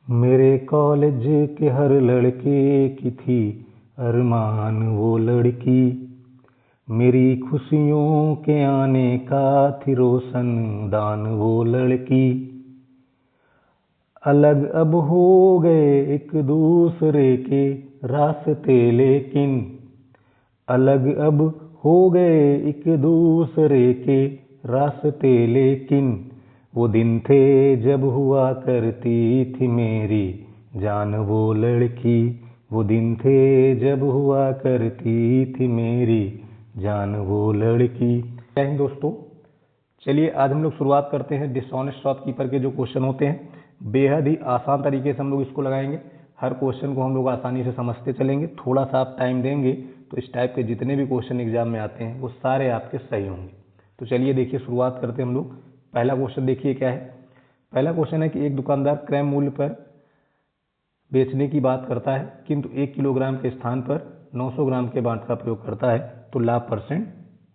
मेरे कॉलेज के हर लड़के की थी अरमान वो लड़की, मेरी खुशियों के आने का थी रोशन दान वो लड़की। अलग अब हो गए एक दूसरे के रास्ते लेकिन, अलग अब हो गए एक दूसरे के रास्ते लेकिन, वो दिन थे जब हुआ करती थी मेरी जान वो लड़की, वो दिन थे जब हुआ करती थी मेरी जान वो लड़की। जय हिंद दोस्तों, चलिए आज हम लोग शुरुआत करते हैं डिसऑनेस्ट शॉपकीपर के जो क्वेश्चन होते हैं, बेहद ही आसान तरीके से हम लोग इसको लगाएंगे। हर क्वेश्चन को हम लोग आसानी से समझते चलेंगे, थोड़ा सा आप टाइम देंगे तो इस टाइप के जितने भी क्वेश्चन एग्जाम में आते हैं वो सारे आपके सही होंगे। तो चलिए देखिए शुरुआत करते हैं हम लोग। पहला क्वेश्चन देखिए क्या है। पहला क्वेश्चन है कि एक दुकानदार क्रय मूल्य पर बेचने की बात करता है किंतु 1 किलोग्राम के स्थान पर 900 ग्राम के बांट का प्रयोग करता है, तो लाभ परसेंट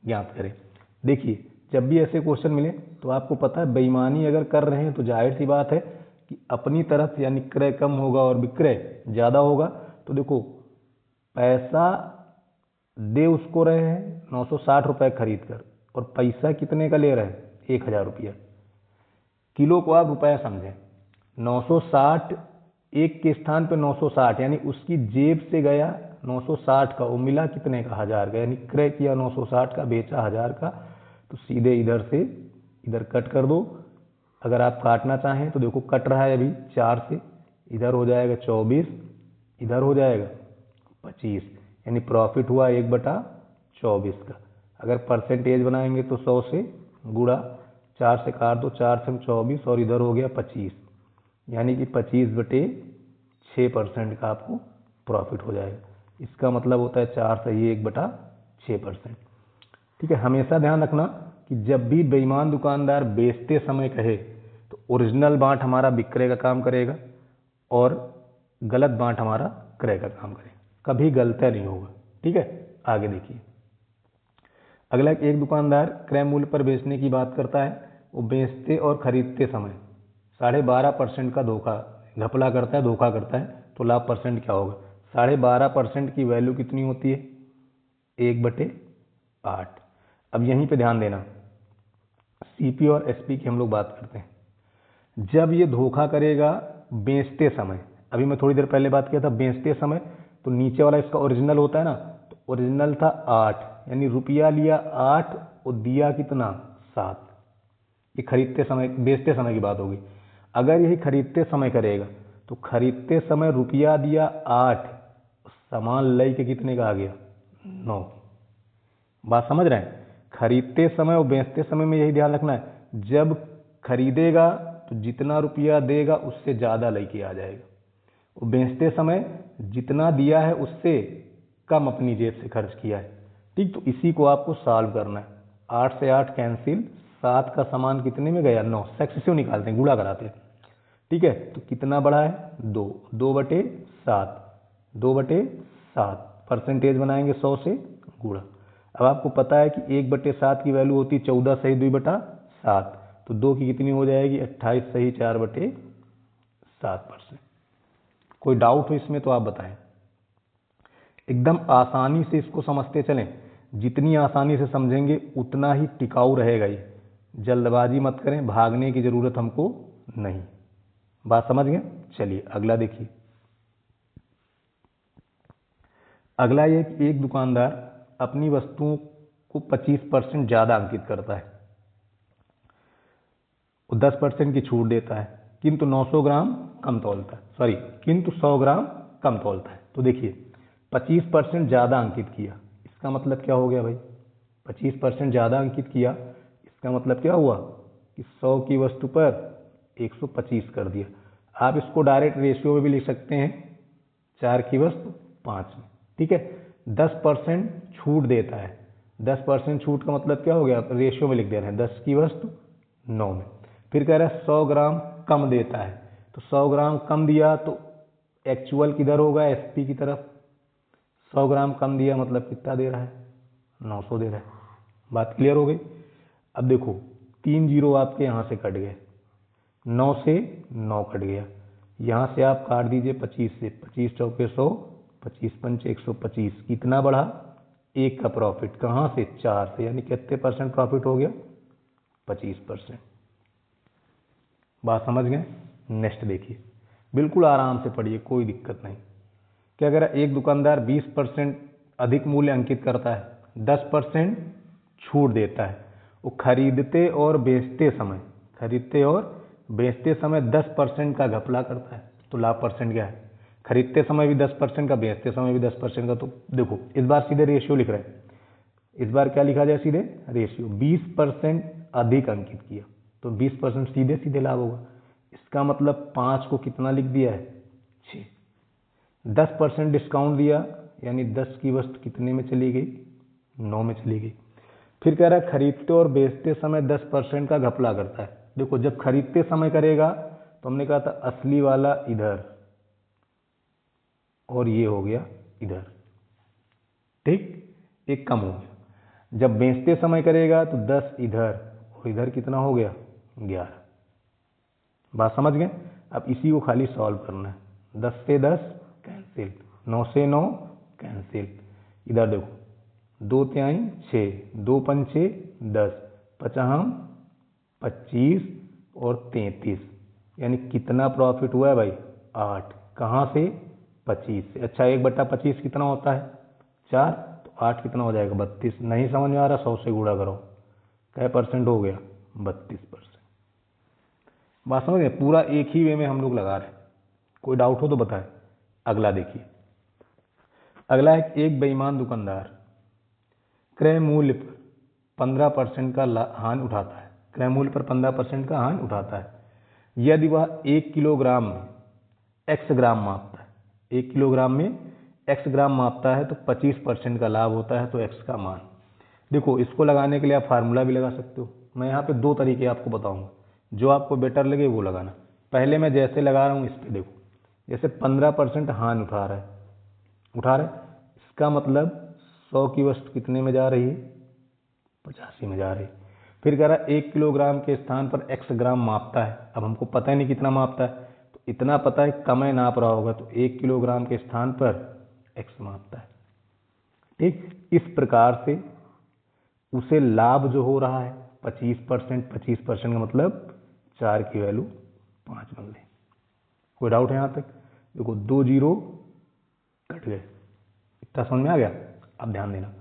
ज्ञात करें। देखिए जब भी ऐसे क्वेश्चन मिले तो आपको पता है बेईमानी अगर कर रहे हैं तो जाहिर सी बात है कि अपनी तरफ यानी क्रय कम होगा और विक्रय ज़्यादा होगा। तो देखो पैसा दे उसको रहे हैं 960 रुपये खरीद कर, और पैसा कितने का ले रहे हैं 1000 रुपया। किलो को आप रुपया समझें, 960 एक के स्थान पर 960 यानी उसकी जेब से गया 960 का, वो मिला कितने का 1000 का, यानी क्रय किया 960 का बेचा 1000 का। तो सीधे इधर से इधर कट कर दो। अगर आप काटना चाहें तो देखो कट रहा है अभी 4 से, इधर हो जाएगा 24, इधर हो जाएगा 25, यानी प्रॉफिट हुआ 1/24 का। अगर परसेंटेज बनाएंगे तो 100 से गुड़ा 4 से काट दो, 4 से 24 और इधर हो गया 25, यानी कि 25/6% का आपको प्रॉफिट हो जाएगा। इसका मतलब होता है 4 सही 1/6%। ठीक है, हमेशा ध्यान रखना कि जब भी बेईमान दुकानदार बेचते समय कहे तो ओरिजिनल बांट हमारा विक्रय का काम करेगा और गलत बांट हमारा क्रय का काम करेगा, कभी गलता नहीं होगा। ठीक है, आगे देखिए। अगला एक दुकानदार क्रय मूल्य पर बेचने की बात करता है, वो बेचते और खरीदते समय 12.5% का घपला करता है, धोखा करता है, तो लाभ परसेंट क्या होगा। 12.5% की वैल्यू कितनी होती है 1/8। अब यहीं पे ध्यान देना, सीपी और एसपी की हम लोग बात करते हैं। जब ये धोखा करेगा बेचते समय, अभी मैं थोड़ी देर पहले बात किया था बेचते समय, तो नीचे वाला इसका ओरिजिनल होता है ना, तो ओरिजिनल था 8, यानी रुपया लिया 8 और दिया कितना 7। ये खरीदते समय बेचते समय की बात होगी। अगर यही खरीदते समय करेगा तो खरीदते समय रुपया दिया 8, सामान लई के कितने का आ गया 9। बात समझ रहे हैं। खरीदते समय और बेचते समय में यही ध्यान रखना है, जब खरीदेगा तो जितना रुपया देगा उससे ज़्यादा लेके आ जाएगा, और बेचते समय जितना दिया है उससे कम अपनी जेब से खर्च किया है। ठीक, तो इसी को आपको सॉल्व करना है। 8 से 8 कैंसिल, 7 का सामान कितने में गया 9, सक्सेसिव निकालते हैं, गुणा कराते हैं। ठीक है, तो कितना बड़ा है 2, 2/7, 2/7 परसेंटेज बनाएंगे 100 से गुणा। अब आपको पता है कि 1/7 की वैल्यू होती है 14 सही 2/7, तो 2 की कितनी हो जाएगी 28 सही 4/7%। कोई डाउट हो इसमें तो आप बताएं। एकदम आसानी से इसको समझते चलें, जितनी आसानी से समझेंगे उतना ही टिकाऊ रहेगा ये। जल्दबाजी मत करें, भागने की ज़रूरत हमको नहीं। बात समझ गए। चलिए अगला देखिए। अगला ये एक दुकानदार अपनी वस्तुओं को 25% ज़्यादा अंकित करता है, वो 10% की छूट देता है, किंतु 900 ग्राम कम तौलता है, किंतु 100 ग्राम कम तौलता है। तो देखिए 25% ज़्यादा अंकित किया, इसका मतलब क्या हो गया भाई, 25% ज़्यादा अंकित किया, इसका मतलब क्या हुआ कि 100 की वस्तु पर 125 कर दिया। आप इसको डायरेक्ट रेशियो में भी लिख सकते हैं, 4 की वस्तु 5 में। ठीक है, 10% छूट देता है, 10% छूट का मतलब क्या हो गया, रेशियो में लिख दे रहे हैं, 10 की वस्तु 9 में। फिर कह रहा है 100 ग्राम कम देता है, तो 100 ग्राम कम दिया तो एक्चुअल किधर होगा एसपी की तरफ। 100 ग्राम कम दिया मतलब कितना दे रहा है 900 दे रहा है। बात क्लियर हो गई। अब देखो 3 जीरो आपके यहाँ से कट गए, 9 से 9 कट गया, यहाँ से आप काट दीजिए 25 से, 25 चौके 100, 25 पंचे 125, कितना बढ़ा, 1 का प्रॉफिट, कहाँ से, 4 से, यानी कितने परसेंट प्रॉफिट हो गया, 25%। बात समझ गए। नेक्स्ट देखिए, बिल्कुल आराम से पढ़िए, कोई दिक्कत नहीं। क्या अगर एक दुकानदार 20% अधिक मूल्य अंकित करता है, 10% छूट देता है, वो खरीदते और बेचते समय 10% का घपला करता है, तो लाभ परसेंट क्या है, खरीदते समय भी 10% का, बेचते समय भी 10% का। तो देखो इस बार सीधे रेशियो लिख रहे हैं, इस बार क्या लिखा जाए, सीधे रेशियो। 20% अधिक अंकित किया तो 20% सीधे सीधे लाभ होगा। इसका मतलब 5 को कितना लिख दिया है, 6। 10% डिस्काउंट दिया, यानी 10 की वस्तु कितने में चली गई, 9 में चली गई। फिर कह रहा है खरीदते और बेचते समय 10% का घपला करता है। देखो जब खरीदते समय करेगा तो हमने कहा था असली वाला इधर और ये हो गया इधर, ठीक, एक कम हो गया। जब बेचते समय करेगा तो 10 इधर और इधर कितना हो गया, 11। बात समझ गए। अब इसी को खाली सॉल्व करना है। 10 से 10 कैंसिल, 9 से 9 कैंसिल, इधर देखो 2 तिहाई 6, 2 पंचे 10, 50 25 और 33, यानी कितना प्रॉफिट हुआ है भाई, 8। कहाँ से, 25 से। अच्छा 1/25 कितना होता है, 4, तो 8 कितना हो जाएगा, 32। नहीं समझ में आ रहा, 100 से गुणा करो, क्या परसेंट हो गया, 32%। बात समझ गए। पूरा एक ही वे में हम लोग लगा रहे हैं, कोई डाउट हो तो बताएं। अगला देखिए, अगला है एक बेईमान दुकानदार क्रय मूल्य पर 15% का हानि उठाता है, क्रय मूल्य पर 15% का हानि उठाता है। यदि वह 1 किलोग्राम में x ग्राम मापता है, 1 किलोग्राम में x ग्राम मापता है तो 25% का लाभ होता है, तो x का मान। देखो इसको लगाने के लिए आप फार्मूला भी लगा सकते हो। मैं यहाँ पे 2 तरीके आपको बताऊंगा, जो आपको बेटर लगे वो लगाना। पहले मैं जैसे लगा रहा हूँ इस पे देखो, जैसे 15% हानि उठा रहा है, इसका मतलब 100 की वस्तु कितने में जा रही है, 85 में जा रही है। फिर कह रहा है 1 किलोग्राम के स्थान पर x ग्राम मापता है। अब हमको पता ही नहीं कितना मापता है, तो इतना पता है कम नाप रहा होगा, तो 1 किलोग्राम के स्थान पर x मापता है, ठीक। इस प्रकार से उसे लाभ जो हो रहा है 25%, 25% का मतलब 4 की वैल्यू 5 बन गई। कोई डाउट है यहाँ तक। देखो 2 जीरो कट गए, इतना समझ में आ गया। अब ध्यान देना,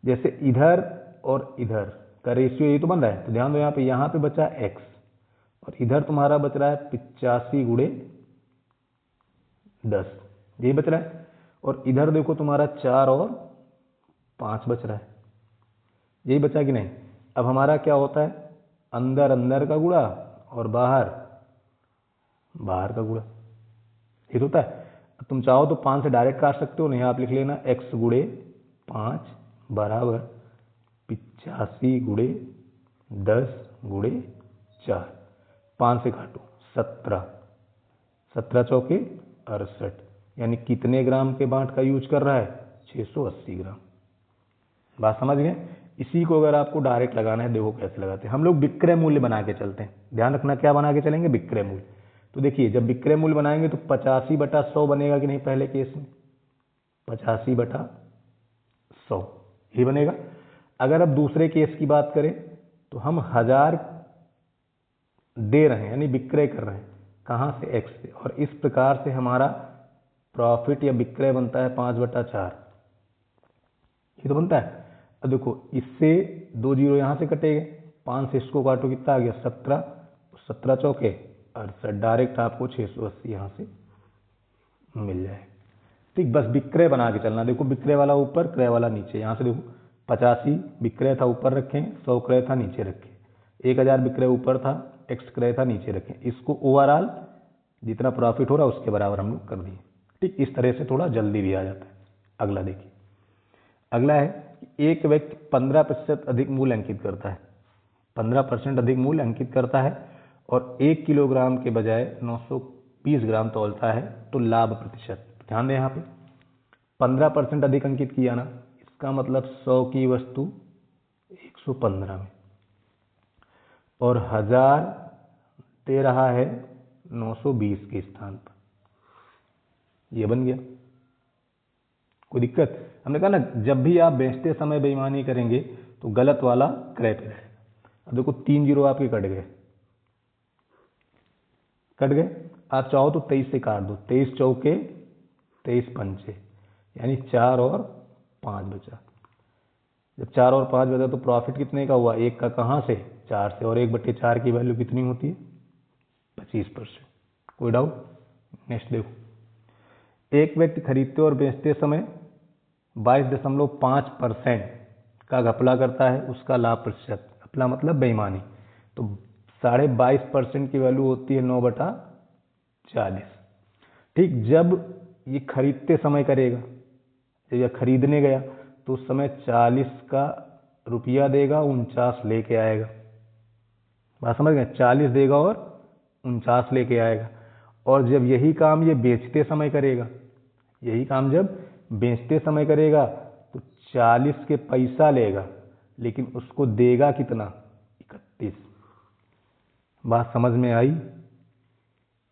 जैसे इधर और इधर का रेशियो ये तो बन रहा है, तो ध्यान दो यहाँ पे बचा x और इधर तुम्हारा बच रहा है 85 गुणे 10, यही बच रहा है। और इधर देखो तुम्हारा 4 और 5 बच रहा है, यही बचा कि नहीं। अब हमारा क्या होता है, अंदर अंदर का गुणा और बाहर बाहर का गुणा, ये होता है। तुम चाहो तो 5 से डायरेक्ट काट सकते हो, नहीं आप लिख लेना x गुणे 5 बराबर 85 गुणे 10 गुणे 4। 5 से काटो 17, 17 चौके 68, यानी कितने ग्राम के बांट का यूज कर रहा है, 680 ग्राम। बात समझ गए। इसी को अगर आपको डायरेक्ट लगाना है, देखो कैसे लगाते हैं हम लोग, विक्रय मूल्य बना के चलते हैं। ध्यान रखना क्या बना के चलेंगे, विक्रय मूल्य। तो देखिए जब विक्रय मूल्य बनाएंगे तो 85/100 बनेगा कि नहीं, पहले केस में 85/100 ही बनेगा। अगर अब दूसरे केस की बात करें तो हम 1000 दे रहे हैं, यानी विक्रय कर रहे हैं, कहाँ से, x से, और इस प्रकार से हमारा प्रॉफिट या विक्रय बनता है 5/4, ये तो बनता है। अब देखो इससे 2 जीरो यहाँ से कटेंगे, 5 से इसको काटो कितना आ गया, 17, 17 चौके 68, डायरेक्ट आपको 680 यहाँ से मिल जाए, ठीक। बस विक्रय बना के चलना। देखो विक्रय वाला ऊपर, क्रय वाला नीचे। यहाँ से देखो 85 विक्रय था ऊपर रखें, 100 क्रय था नीचे रखें, 1000 विक्रय ऊपर था, x क्रय था नीचे रखें। इसको ओवरऑल जितना प्रॉफिट हो रहा है उसके बराबर हम लोग कर दिए, ठीक। इस तरह से थोड़ा जल्दी भी आ जाता है। अगला देखिए, अगला है कि एक व्यक्ति 15% अधिक मूल्य अंकित करता है, 15% अधिक मूल्य अंकित करता है और 1 किलोग्राम के बजाय 920 ग्राम तौलता है, तो लाभ प्रतिशत। ध्यान दें यहाँ पे 15% अधिक अंकित किया ना, इसका मतलब 100 की वस्तु 115 में, और 1000 दे रहा है 920 के स्थान पर, ये बन गया। कोई दिक्कत? हमने कहा ना जब भी आप बेचते समय बेईमानी करेंगे तो गलत वाला क्रय पे रहेगा। अब देखो 3 जीरो आपके कट गए, आप चाहो तो 23 से काट दो, 23 चौके 23 पंचे, यानी 4 और 5 बचा। जब 4 और 5 बचा तो प्रॉफिट कितने का हुआ? 1 का कहाँ से? 4 से। और 1/4 की वैल्यू कितनी होती है? 25%। कोई डाउट? नेक्स्ट देखो, एक व्यक्ति खरीदते और बेचते समय 22.5% का घपला करता है, उसका लाभ प्रतिशत, घपला मतलब बेईमानी, तो 22.5% की वैल्यू होती है 9/40। ठीक, जब ये खरीदते समय करेगा, जब यह खरीदने गया तो उस समय 40 का रुपया देगा, 49 लेके आएगा। बात समझ गए? 40 देगा और 49 लेके आएगा। और जब यही काम ये बेचते समय करेगा, यही काम जब बेचते समय करेगा तो 40 के पैसा लेगा, लेकिन उसको देगा कितना? 31। बात समझ में आई?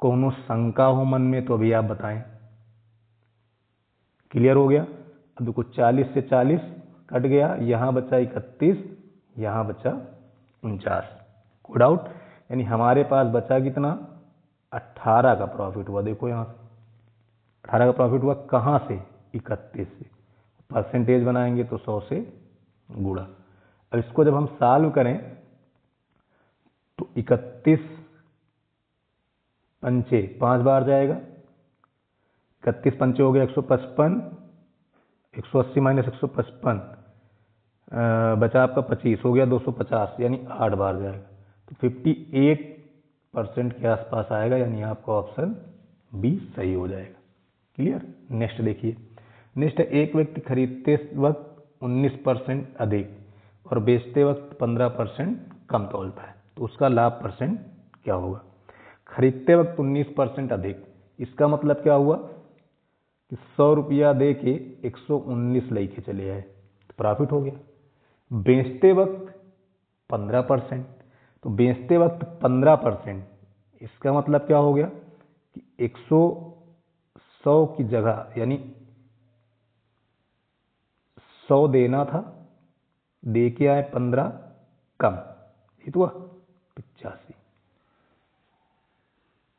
कोनो शंका हो मन में तो अभी आप बताएं। क्लियर हो गया? अब देखो 40 से 40 कट गया, यहाँ बचा 31, यहाँ बचा 49। कोई डाउट? यानी हमारे पास बचा कितना? 18 का प्रॉफिट हुआ। देखो यहाँ से 18 का प्रॉफिट हुआ, कहाँ से? 31 से। परसेंटेज बनाएंगे तो 100 से गुणा। अब इसको जब हम सॉल्व करें तो 31 पंचे 5 बार जाएगा, 31 पंचे हो गया 155, 180 माइनस 155 बचा आपका 25, हो गया 250, यानी 8 बार जाएगा, तो 58% के आसपास आएगा, यानी आपका ऑप्शन बी सही हो जाएगा। क्लियर? नेक्स्ट देखिए, नेक्स्ट है एक व्यक्ति खरीदते वक्त 19% अधिक और बेचते वक्त 15% कम तौलता है, तो उसका लाभ परसेंट क्या होगा? खरीदते वक्त 19% अधिक, इसका मतलब क्या हुआ कि 100 रुपया दे के 119 लेके चले आए, तो प्रॉफिट हो गया। बेचते वक्त 15%, तो बेचते वक्त 15%, इसका मतलब क्या हो गया कि 100 की जगह, यानी 100 देना था, दे के आए 15 कम, ये तो हुआ 85।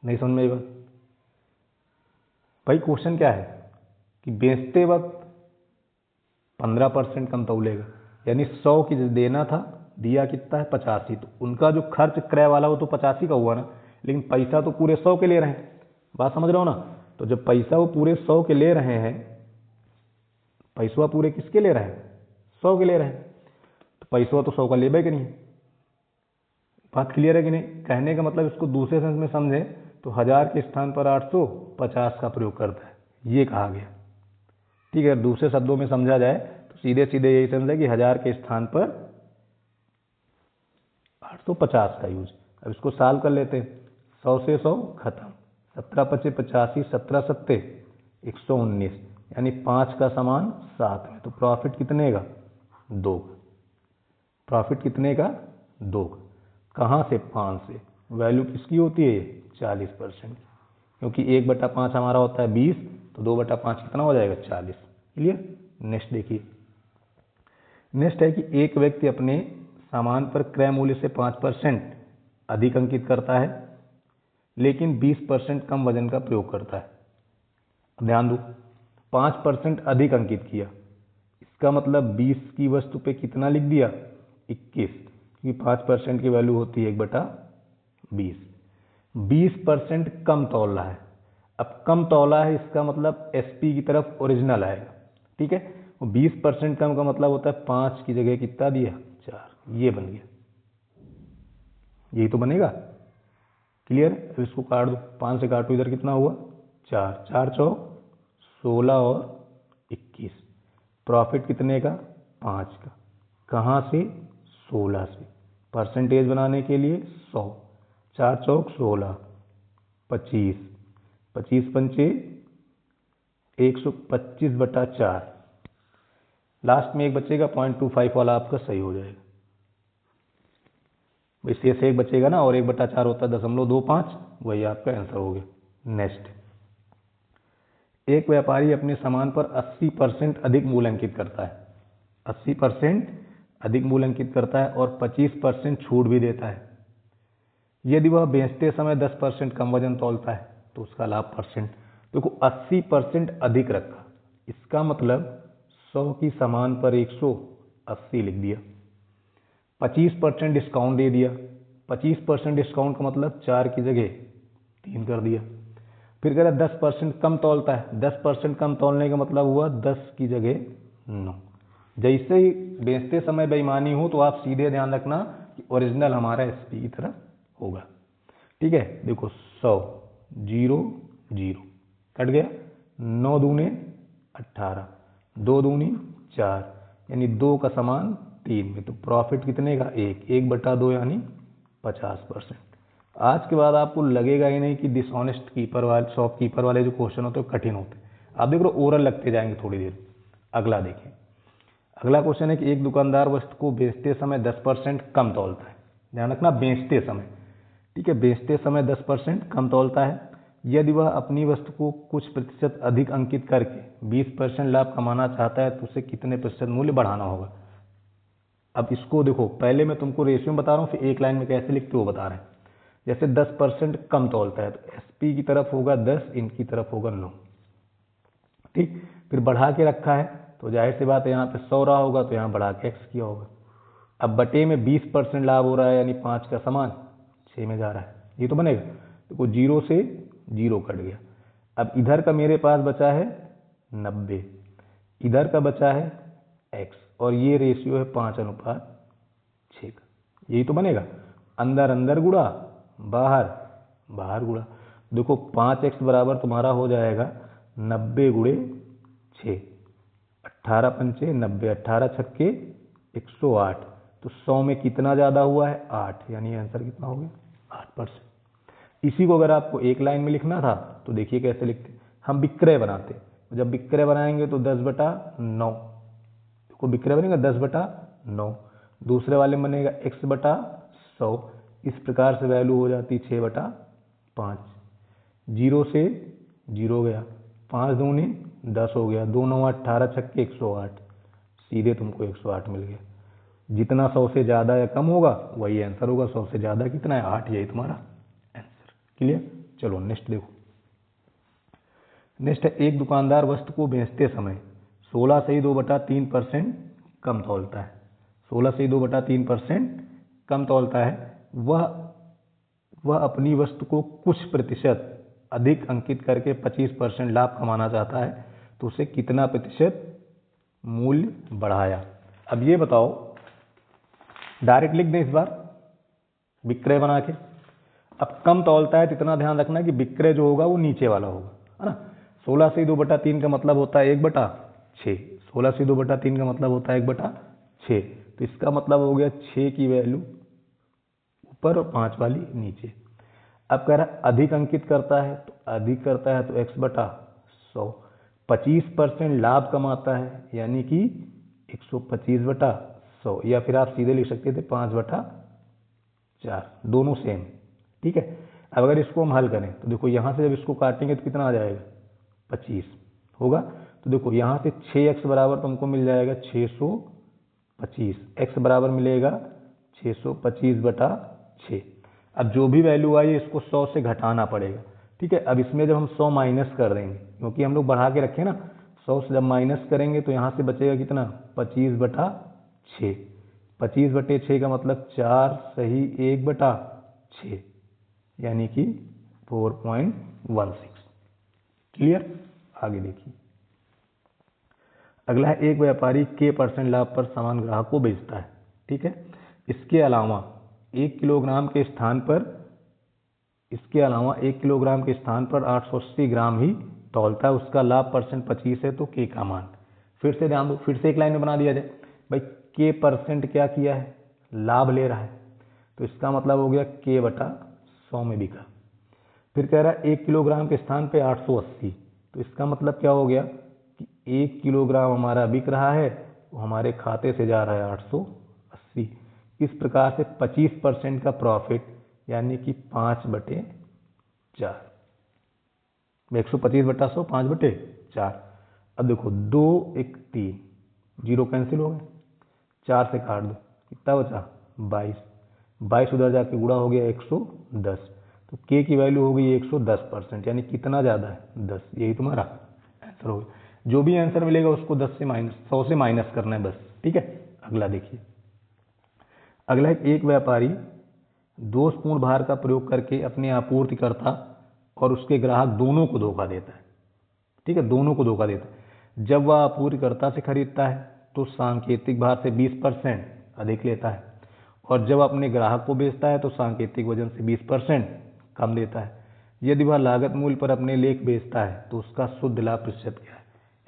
नहीं समझ में आई बात? भाई क्वेश्चन क्या है कि बेचते वक्त 15% कम तौलेगा, यानी 100 की देना था, दिया कितना है? 85, तो उनका जो खर्च क्रय वाला वो तो 85 का हुआ ना, लेकिन पैसा तो पूरे 100 के ले रहे हैं। बात समझ रहे हो ना? तो जब पैसा वो पूरे 100 के ले रहे हैं, पैसा पूरे किसके ले रहे हैं? 100 के ले रहे हैं, तो पैसा तो 100 का लेबे कि नहीं? बात क्लियर है कि नहीं? कहने का मतलब इसको दूसरे सेंस में समझें तो 1000 के स्थान पर 850 का प्रयोग करता है, ये कहा गया। ठीक है, दूसरे शब्दों में समझा जाए तो सीधे सीधे यही समझे कि 1000 के स्थान पर 850 का यूज। अब इसको सॉल्व कर लेते हैं, 100 से 100 खत्म, 17 पचे 85, 17 सत्ते 119, यानी 5 का समान 7 में, तो प्रॉफिट कितने का? 2। प्रॉफिट कितने का? 2। कहाँ से? 5 से। वैल्यू किसकी होती है? 40%, क्योंकि 1/5 हमारा होता है 20, तो 2/5 कितना हो जाएगा? 40। क्लियर? नेक्स्ट देखिए, नेक्स्ट है कि एक व्यक्ति अपने सामान पर क्रय मूल्य से 5% अधिक अंकित करता है, लेकिन 20% कम वजन का प्रयोग करता है। अब ध्यान दो, 5% अधिक अंकित किया, इसका मतलब 20 की वस्तु पे कितना लिख दिया? 21, क्योंकि 5% की वैल्यू होती है 1/20। 20% कम तौल रहा है, अब कम तौला है इसका मतलब एसपी की तरफ ओरिजिनल आएगा। ठीक है, 20% कम का मतलब होता है 5 की जगह कितना दिया? 4, ये बन गया, यही तो बनेगा। क्लियर? अब इसको काट दो, 5 से काटो, इधर कितना हुआ? 4, 4 चौक 16 और 21, प्रॉफिट कितने का? 5 का। कहाँ से? 16 से। परसेंटेज बनाने के लिए 100, 4 चौक 16, 25, 25 पंचे 125/4, लास्ट में एक बचेगा 0.25 वाला, आपका सही हो जाएगा। भाई शेष 1 बचेगा ना, और 1/4 होता है 0.25, वही आपका आंसर हो गया। नेक्स्ट, एक व्यापारी अपने सामान पर 80% अधिक मूल्य अंकित करता है, 80% अधिक मूल्य अंकित करता है और 25% छूट भी देता है। यदि वह बेचते समय 10% कम वजन तौलता है तो उसका लाभ परसेंट। देखो 80% अधिक रखा, इसका मतलब 100 की सामान पर 180 लिख दिया। 25% डिस्काउंट दे दिया, 25% डिस्काउंट का मतलब 4 की जगह 3 कर दिया। फिर कह रहा 10% कम तौलता है, 10% कम तौलने का मतलब हुआ 10 की जगह 9। जैसे ही बेचते समय बेईमानी हो तो आप सीधे ध्यान रखना कि ओरिजिनल हमारा एसपी की तरफ होगा। ठीक है, देखो 100 0 0 कट गया, 9 दूने 18, 2 दूनी 4, यानी 2 का समान 3 में, तो प्रॉफिट कितने का 1/2 यानी 50%। आज के बाद आपको लगेगा ही नहीं कि डिसऑनेस्ट कीपर वाले, शॉपकीपर वाले जो क्वेश्चन होते हैं कठिन होते हैं। आप देख लो ओरल लगते जाएंगे थोड़ी देर। अगला देखिए, अगला क्वेश्चन है कि एक दुकानदार वस्तु को बेचते समय 10% कम तौलता है। ध्यान रखना बेचते समय, ठीक है, बेचते समय 10% कम तौलता है। यदि वह अपनी वस्तु को कुछ प्रतिशत अधिक अंकित करके 20% लाभ कमाना चाहता है तो उसे कितने प्रतिशत मूल्य बढ़ाना होगा। अब इसको देखो, पहले मैं तुमको रेशियो में बता रहा हूँ, फिर एक लाइन में कैसे लिखते हो बता रहे हैं। जैसे 10% कम तौलता है तो एसपी की तरफ होगा 10, इनकी तरफ होगा 9। ठीक, फिर बढ़ा के रखा है तो जाहिर सी बात है यहाँ पे 100 रहा होगा तो यहाँ बढ़ा के एक्स किया होगा। अब बटे में 20% लाभ हो रहा है, यानी 5 का समान 6 में जा रहा है, ये तो बनेगा। तो 0 से 0 कट गया। अब इधर का मेरे पास बचा है 90, इधर का बचा है x, और ये रेशियो है 5:6 का, यही तो बनेगा। अंदर अंदर गुणा, बाहर बाहर गुणा। देखो 5x बराबर तुम्हारा हो जाएगा 90 गुणे 6, 18 पंचे 90, 18 छक्के 108। तो 100 में कितना ज़्यादा हुआ है 8, यानी आंसर कितना हो गया 8%। इसी को अगर आपको एक लाइन में लिखना था तो देखिए कैसे लिखते, हम विक्रय बनाते। जब विक्रय बनाएंगे तो 10/9, देखो विक्रय बनेगा 10/9, दूसरे वाले में बनेगा x/100। इस प्रकार से वैल्यू हो जाती 6/5। 0 से 0 गया, 5 दूनी 10 हो गया, 2 9 18 छक्के 108, सीधे तुमको 108 मिल गया। जितना 100 से ज़्यादा या कम होगा वही आंसर होगा। 100 से ज़्यादा कितना है 8, यही तुम्हारा आंसर। क्लियर, चलो नेक्स्ट देखो। नेक्स्ट है, एक दुकानदार वस्तु को बेचते समय 16 से 2/3% कम तौलता है, 16 से 2/3% कम तौलता है। वह अपनी वस्तु को कुछ प्रतिशत अधिक अंकित करके 25% लाभ कमाना चाहता है तो उसे कितना प्रतिशत मूल्य बढ़ाया। अब ये बताओ, डायरेक्ट लिख दें इस बार विक्रय बना के। अब कम तौलता है तो इतना ध्यान रखना कि विक्रय जो होगा वो नीचे वाला होगा, है ना। 16 से 2/3 का मतलब होता है 1/6, 16 से 2/3 का मतलब होता है 1/6, तो इसका मतलब हो गया 6 की वैल्यू ऊपर और 5 वाली नीचे। अब कह रहा है अधिक अंकित करता है, तो अधिक करता है तो x/100, 25% लाभ कमाता है यानी कि 125/100, या फिर आप सीधे लिख सकते थे 5/4, दोनों सेम। ठीक है, अब अगर इसको हम हल करें तो देखो यहाँ से जब इसको काटेंगे तो कितना आ जाएगा 25 होगा। तो देखो यहाँ से 6x बराबर तुमको मिल जाएगा 625, x बराबर मिलेगा 625/6। अब जो भी वैल्यू आई इसको 100 से घटाना पड़ेगा। ठीक है, अब इसमें जब हम 100 माइनस कर देंगे, क्योंकि हम लोग बढ़ा के रखे ना, 100 से जब माइनस करेंगे तो यहाँ से बचेगा कितना 25/6, 25/6 का मतलब 4 सही 1/6, यानी कि 4.16। क्लियर, आगे देखिए। अगला है, एक व्यापारी k% लाभ पर सामान ग्राहक को बेचता है। ठीक है, इसके अलावा 1 किलोग्राम के स्थान पर 880 ग्राम ही तौलता है, उसका लाभ परसेंट 25 है, तो k का मान। फिर से ध्यान दो, फिर से एक लाइन में बना दिया जाए। भाई k% क्या किया है, लाभ ले रहा है, तो इसका मतलब हो गया k/100 में बिका। फिर कह रहा है 1 किलोग्राम के स्थान पे 880, तो इसका मतलब क्या हो गया कि 1 किलोग्राम हमारा बिक रहा है तो हमारे खाते से जा रहा है 880। इस प्रकार से 25% का प्रॉफिट यानी कि 5/4, 125/100 5/4। अब देखो 2 1 3, 0 कैंसिल हो गए, 4 से काट दो, कितना बचा 22, 22 उधर जाके गुणा हो गया 110, तो के की वैल्यू हो गई 110%, यानी कितना ज़्यादा है 10। यही तुम्हारा आंसर हो गया। जो भी आंसर मिलेगा उसको 100 से माइनस करना है बस, ठीक है। अगला देखिए, अगला है एक व्यापारी दोषपूर्ण भार का प्रयोग करके अपने आपूर्तिकर्ता और उसके ग्राहक दोनों को धोखा देता है, ठीक है, दोनों को धोखा देता है। जब वह आपूर्तिकर्ता से खरीदता है तो सांकेतिक भार से 20% अधिक लेता है, और जब अपने ग्राहक को बेचता है तो सांकेतिक वजन से 20% कम देता है। यदि वह लागत मूल्य पर अपने लेख बेचता है तो उसका शुद्ध लाभ प्रतिशत क्या है।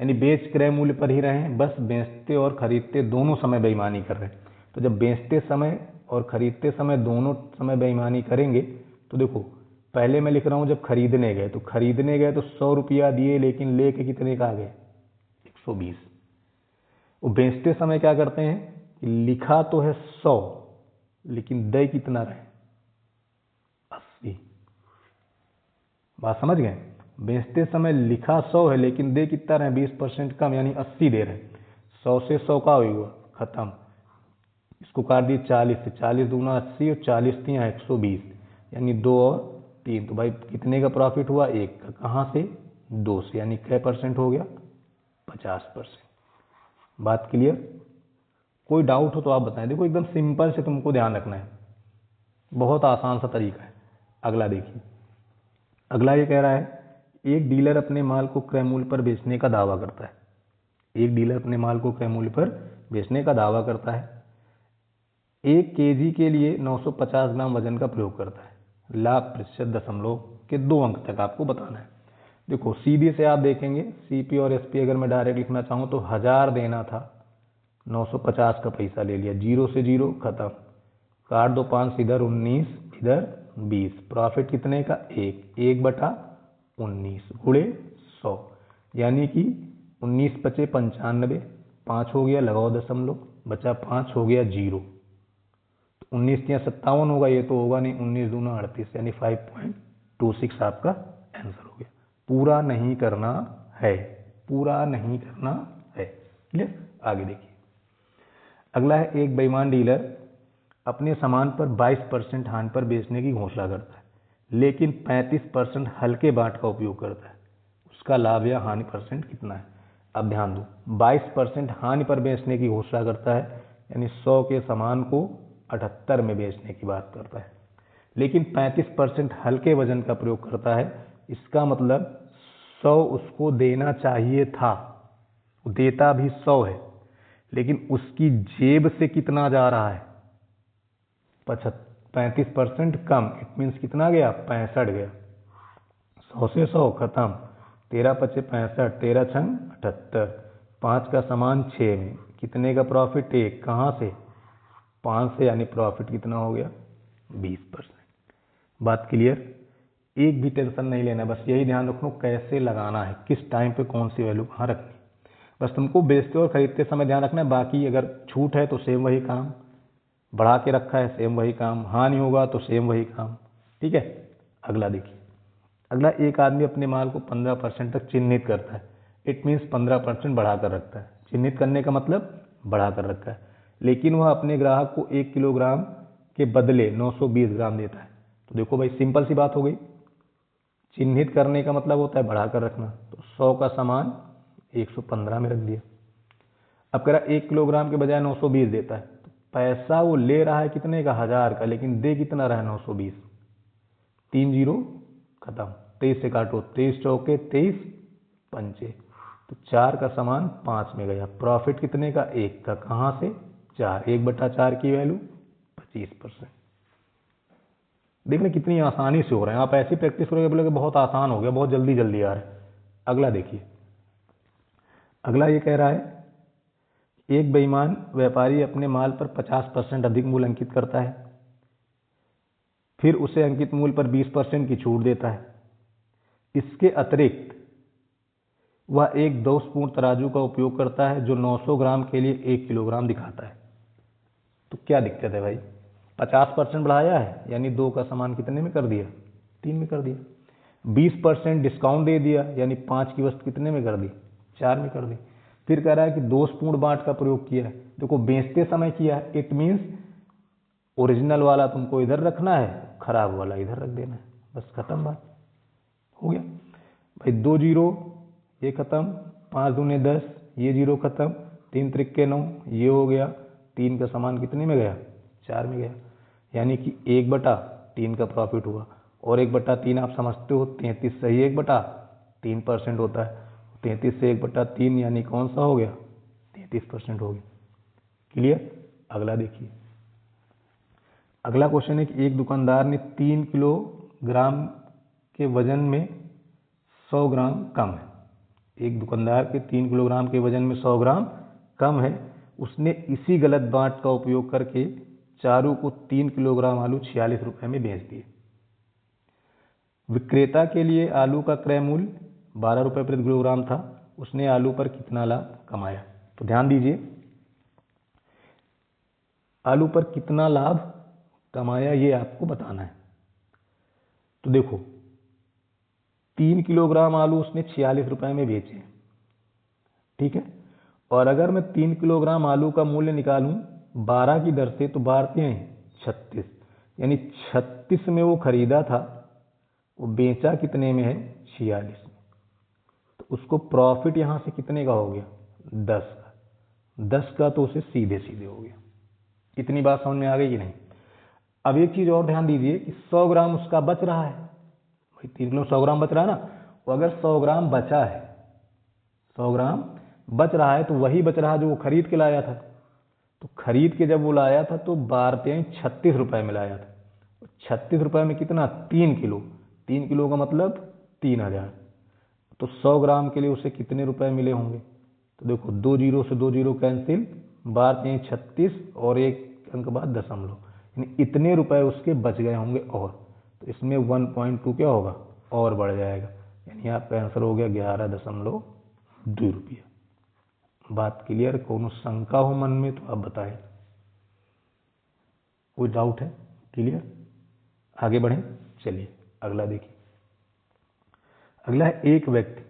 यानी बेच क्रय मूल्य पर ही रहें, बस बेचते और खरीदते दोनों समय बेईमानी कर रहे हैं। तो जब बेचते समय और खरीदते समय दोनों समय बेईमानी करेंगे तो देखो, पहले मैं लिख रहा हूँ जब खरीदने गए, तो खरीदने गए तो 100 रुपया दिए, लेकिन लेके कितने का आ गए 120। वो बेचते समय क्या करते हैं कि लिखा तो है 100, लेकिन दे कितना रहे 80। बात समझ गए, बेचते समय लिखा 100 है लेकिन दे कितना रहे 20% कम, यानी 80 दे रहे हैं। 100 से 100 का हुआ खत्म, इसको काट दिए 40 से, 40 दूना 80 और 40 थी 120, यानी 2 और 3, तो भाई कितने का प्रॉफिट हुआ 1 का, कहाँ से 2 से, यानी क्या % हो गया 50%। बात क्लियर। कोई डाउट हो तो आप बताएं। देखो एकदम सिंपल से तुमको ध्यान रखना है, बहुत आसान सा तरीका है। अगला देखिए, अगला ये कह रहा है एक डीलर अपने माल को क्रय मूल्य पर बेचने का दावा करता है। एक डीलर अपने माल को क्रय मूल्य पर बेचने का दावा करता है, 1 kg के लिए 950 ग्राम वजन का प्रयोग करता है। लाभ प्रतिशत दशमलव के 2 अंक तक आपको बताना है। देखो सीधे से आप देखेंगे, सीपी और एसपी अगर मैं डायरेक्ट लिखना चाहूँ तो 1000 देना था, 950 का पैसा ले लिया, 0 से 0 खत्म, काट दो 5 इधर 19 इधर 20, प्रॉफिट कितने का 1/19 गुणे 100, यानी कि 19 × 5 = 95, 5 हो गया लगाओ दशमलव, बचा 5 हो गया 0, 19 × 57 होगा, ये तो होगा नहीं, 19 दूना 38, यानी 5.26 आपका आंसर हो गया। पूरा नहीं करना है, पूरा नहीं करना है, क्लियर। आगे देखिए, अगला है एक बेईमान डीलर अपने सामान पर 22% हानि पर बेचने की घोषणा करता है, लेकिन 35% हल्के बाट का उपयोग करता है। उसका लाभ या हानि % कितना है। अब ध्यान दो, 22% हानि पर बेचने की घोषणा करता है, यानी 100 के सामान को 78 में बेचने की बात करता है, लेकिन 35% हल्के वजन का प्रयोग करता है। इसका मतलब 100 उसको देना चाहिए था, देता भी 100 है, लेकिन उसकी जेब से कितना जा रहा है 35% कम, इट मीन्स कितना गया 65 गया, 100 से 100 खत्म, 13 × 5 = 65, 13 × 6 = 78, 5 का सामान 6 में, कितने का प्रॉफिट 1, कहाँ से 5 से, यानी प्रॉफिट कितना हो गया 20%। बात क्लियर। एक भी टेंशन नहीं लेना, बस यही ध्यान रखना कैसे लगाना है, किस टाइम पे कौन सी वैल्यू कहाँ रखनी, बस तुमको बेचते और खरीदते समय ध्यान रखना है। बाकी अगर छूट है तो सेम वही काम, बढ़ा के रखा है सेम वही काम, हानि होगा तो सेम वही काम, ठीक है। अगला देखिए, अगला एक आदमी अपने माल को 15% तक चिन्हित करता है, इट मीन्स 15% बढ़ा कर रखता है। चिन्हित करने का मतलब बढ़ा कर रखा है, लेकिन वह अपने ग्राहक को 1 किलोग्राम के बदले 920 ग्राम देता है। तो देखो भाई सिंपल सी बात हो गई, चिन्हित करने का मतलब होता है बढ़ा कर रखना, तो 100 का सामान 115 में रख दिया। अब कह रहा 1 किलोग्राम के बजाय 920 देता है, तो पैसा वो ले रहा है कितने का 1000 का, लेकिन दे कितना रहा है 920, 3 0 खत्म, 23 से काटो, 23 चौके 23 पंचे, तो 4 का सामान 5 में गया, प्रॉफिट कितने का 1 का, कहाँ से 4, 1/4 की वैल्यू 25%। देख लें कितनी आसानी से हो रहे हैं, आप ऐसी प्रैक्टिस करोगे बोलोगे बहुत आसान हो गया, बहुत जल्दी जल्दी आ रहा है। अगला देखिए, अगला ये कह रहा है एक बेईमान व्यापारी अपने माल पर 50% अधिक मूल्य अंकित करता है, फिर उसे अंकित मूल्य पर 20% की छूट देता है। इसके अतिरिक्त वह एक दोषपूर्ण तराजू का उपयोग करता है जो 900 ग्राम के लिए 1 किलोग्राम दिखाता है। तो क्या दिक्कत है भाई, 50% बढ़ाया है यानी 2 का सामान कितने में कर दिया, 3 में कर दिया। 20% डिस्काउंट दे दिया यानी 5 की वस्तु कितने में कर दी, 4 में कर दी। फिर कह रहा है कि दोषपूर्ण बांट का प्रयोग किया है, देखो बेचते समय किया है, इट मीन्स ओरिजिनल वाला तुमको इधर रखना है, खराब वाला इधर रख देना है, बस खत्म बात, हो गया भाई। 2 जीरो ये खत्म, 5 दूने 10 ये जीरो खत्म, 3 त्रिक्के 9 ये हो गया, 3 का सामान कितने में गया, 4 में गया, यानी कि 1/3 का प्रॉफिट हुआ। और 1/3 आप समझते हो 33 से ही 1/3% होता है, 33 से 1/3 यानी कौन सा हो गया, 33% हो गया। क्लियर। अगला देखिए, अगला क्वेश्चन है कि एक दुकानदार ने 3 किलोग्राम के वजन में 100 ग्राम कम है, एक दुकानदार के 3 किलोग्राम के वजन में 100 ग्राम कम है, उसने इसी गलत बांट का उपयोग करके चारू को 3 किलोग्राम आलू 46 रुपए में बेच दिए। विक्रेता के लिए आलू का क्रय मूल्य 12 रुपये प्रति किलोग्राम था, उसने आलू पर कितना लाभ कमाया। तो ध्यान दीजिए, आलू पर कितना लाभ कमाया ये आपको बताना है। तो देखो 3 किलोग्राम आलू उसने 46 रुपए में बेचे, ठीक है, और अगर मैं 3 किलोग्राम आलू का मूल्य निकालूं 12 की दर से तो 12 36, यानी 36 में वो खरीदा था, वो बेचा कितने में है, 46 में। तो उसको प्रॉफिट यहां से कितने का हो गया, 10 का, 10 का तो उसे सीधे सीधे हो गया। इतनी बात समझ में आ गई कि नहीं। अब एक चीज और ध्यान दीजिए कि 100 ग्राम उसका बच रहा है, भाई 3 किलो 100 ग्राम बच रहा है ना, वो अगर 100 ग्राम बचा है, 100 ग्राम बच रहा है तो वही बच रहा है जो वो खरीद के लाया था। तो खरीद के जब वो लाया था तो 12 36 रुपए में लाया था, 36 रुपए में कितना, 3 किलो, 3 किलो का मतलब 3000, तो 100 ग्राम के लिए उसे कितने रुपए मिले होंगे। तो देखो 2 जीरो से 2 जीरो कैंसिल, 12 36 और एक अंक बाद दशमलव, यानी इतने रुपए उसके बच गए होंगे। और तो इसमें 1.2 क्या होगा, और बढ़ जाएगा, यानी आपका आंसर हो गया 11.2 रुपया। बात क्लियर। कोनो शंका हो मन में तो आप बताएं, कोई डाउट है, क्लियर। आगे बढ़ें, चलिए अगला देखिए। अगला है, एक व्यक्ति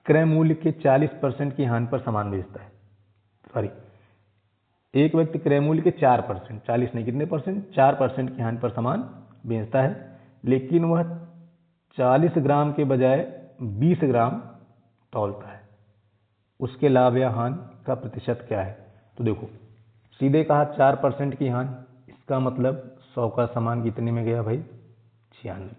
क्रय मूल्य के 40% की हानि पर सामान बेचता है, सॉरी, एक व्यक्ति क्रय मूल्य के 4%, 40 नहीं कितने परसेंट, 4% की हानि पर सामान बेचता है, लेकिन वह 40 ग्राम के बजाय 20 ग्राम तौलता है, उसके लाभ या हानि का प्रतिशत क्या है। तो देखो सीधे कहा 4% की हानि, इसका मतलब 100 का सामान कितने में गया भाई, 96।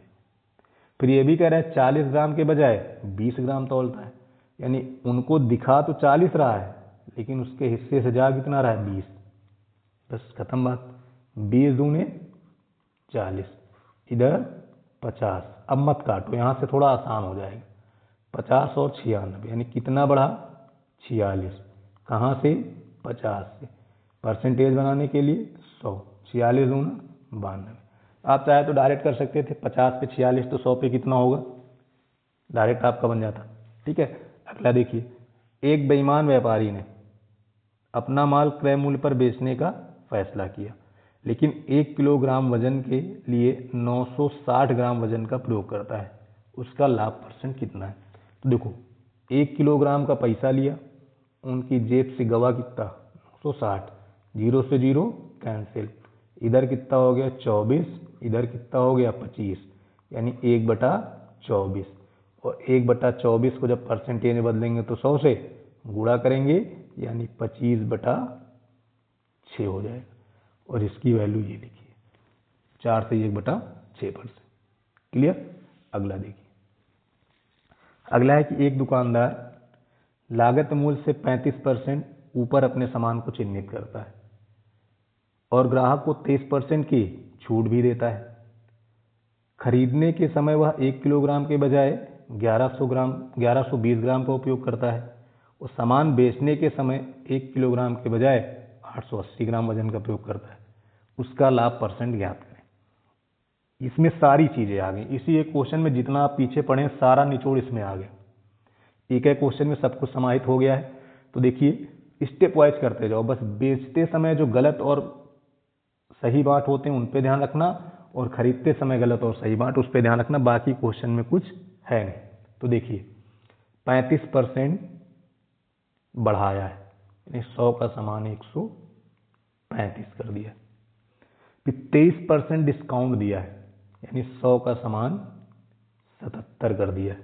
फिर ये भी कह रहा है 40 ग्राम के बजाय 20 ग्राम तौलता है, यानी उनको दिखा तो 40 रहा है लेकिन उसके हिस्से से जा कितना रहा है, 20, बस खत्म बात। 20 दूने 40, इधर 50, अब मत काटो, यहाँ से थोड़ा आसान हो जाएगा, 50 और 96 यानी कितना बढ़ा, 46, कहाँ से, 50 से, परसेंटेज बनाने के लिए 100, 46 दूना 92। आप चाहे तो डायरेक्ट कर सकते थे, 50 पे 46 तो 100 पे कितना होगा, डायरेक्ट आपका बन जाता, ठीक है। अगला देखिए, एक बेईमान व्यापारी ने अपना माल क्रय मूल्य पर बेचने का फैसला किया, लेकिन 1 किलोग्राम वजन के लिए 960 ग्राम वजन का प्रयोग करता है, उसका लाभ परसेंट कितना है। तो देखो 1 किलोग्राम का पैसा लिया, उनकी जेब से गवा कितना, 960, जीरो से जीरो कैंसिल, इधर कितना हो गया 24, इधर कितना हो गया 25, यानी 1/24, और 1/24 को जब परसेंटेज में बदलेंगे तो 100 से गुणा करेंगे, यानी 25/6 हो जाएगा, और इसकी वैल्यू ये लिखिए, 4 से 1/6%। क्लियर। अगला देखिए, अगला है कि एक दुकानदार लागत मूल्य से 35% ऊपर अपने सामान को चिन्हित करता है और ग्राहक को 23% की छूट भी देता है। खरीदने के समय वह 1 किलोग्राम के बजाय 1120 ग्राम का उपयोग करता है और सामान बेचने के समय 1 किलोग्राम के बजाय 880 ग्राम वजन का प्रयोग करता है, उसका लाभ परसेंट ज्ञात करें। इसमें सारी चीजें आ गई, इसी एक क्वेश्चन में जितना आप पीछे पढ़े सारा निचोड़ इसमें आ गया, एक एक क्वेश्चन में सब कुछ समाहित हो गया है। तो देखिए स्टेप वाइज करते जाओ, बस बेचते समय जो गलत और सही बात होते हैं उन पे ध्यान रखना, और खरीदते समय गलत और सही बात उस पे ध्यान रखना, बाकी क्वेश्चन में कुछ है नहीं। तो देखिए 35% बढ़ाया है, यानी 100 का सामान 135 कर दिया। फिर 23% डिस्काउंट दिया है, यानी 100 का सामान 77 कर दिया।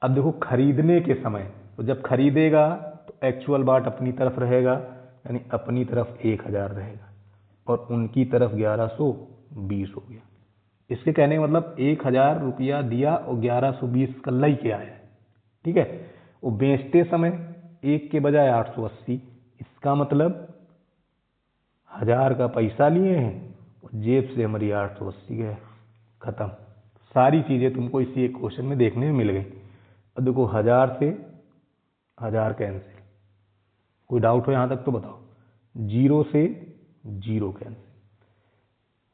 अब देखो खरीदने के समय, तो जब खरीदेगा तो एक्चुअल बाट अपनी तरफ रहेगा, यानी अपनी तरफ 1000 रहेगा और उनकी तरफ 1120 हो गया। इसके कहने का मतलब 1000 रुपया दिया और 1120 कल्ला ही क्या है, ठीक है। वो बेचते समय 1 के बजाय 880, इसका मतलब 1000 का पैसा लिए हैं और जेब से हमारी 880 गए, खत्म। सारी चीजें तुमको इसी एक क्वेश्चन में देखने में मिल गई। अब देखो 1000 से 1000 कैंसिल, कोई डाउट हो यहाँ तक तो बताओ। 0 से 0 कैंसिल,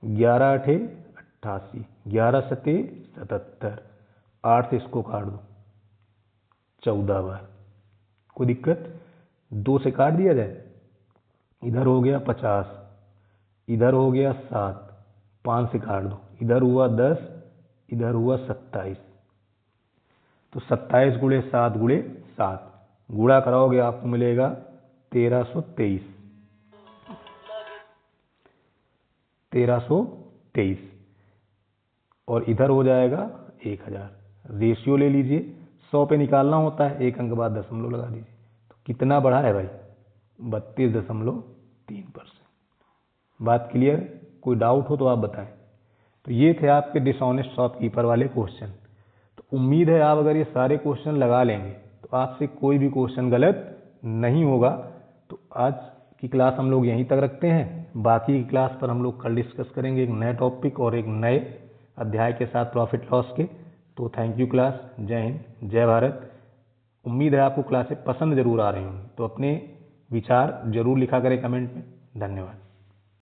11 8 88, 11 7 77, 8 से इसको काट दो 14 बार, कोई दिक्कत। 2 से काट दिया जाए, इधर हो गया 50, इधर हो गया 7, 5 से काट दो, इधर हुआ 10, इधर हुआ 27। तो 27 गुणे 7 गुणे 7 गुणा कराओगे आपको मिलेगा 1323, 1323, और इधर हो जाएगा 1000। रेशियो ले लीजिए, 100 पे निकालना होता है, एक अंक बाद दशमलव लगा दीजिए। तो कितना बढ़ा है भाई, 32.3%। बात क्लियर? कोई डाउट हो तो आप बताएं। तो ये थे आपके डिसऑनेस्ट शॉपकीपर वाले क्वेश्चन। तो उम्मीद है आप अगर ये सारे क्वेश्चन लगा लेंगे तो आपसे कोई भी क्वेश्चन गलत नहीं होगा। तो आज की क्लास हम लोग यहीं तक रखते हैं, बाकी की क्लास पर हम लोग कल डिस्कस करेंगे एक नए टॉपिक और एक नए अध्याय के साथ प्रॉफिट लॉस के। तो थैंक यू क्लास, जय हिंद जय भारत। उम्मीद है आपको क्लासें पसंद जरूर आ रही होंगी, तो अपने विचार जरूर लिखा करें कमेंट में। धन्यवाद।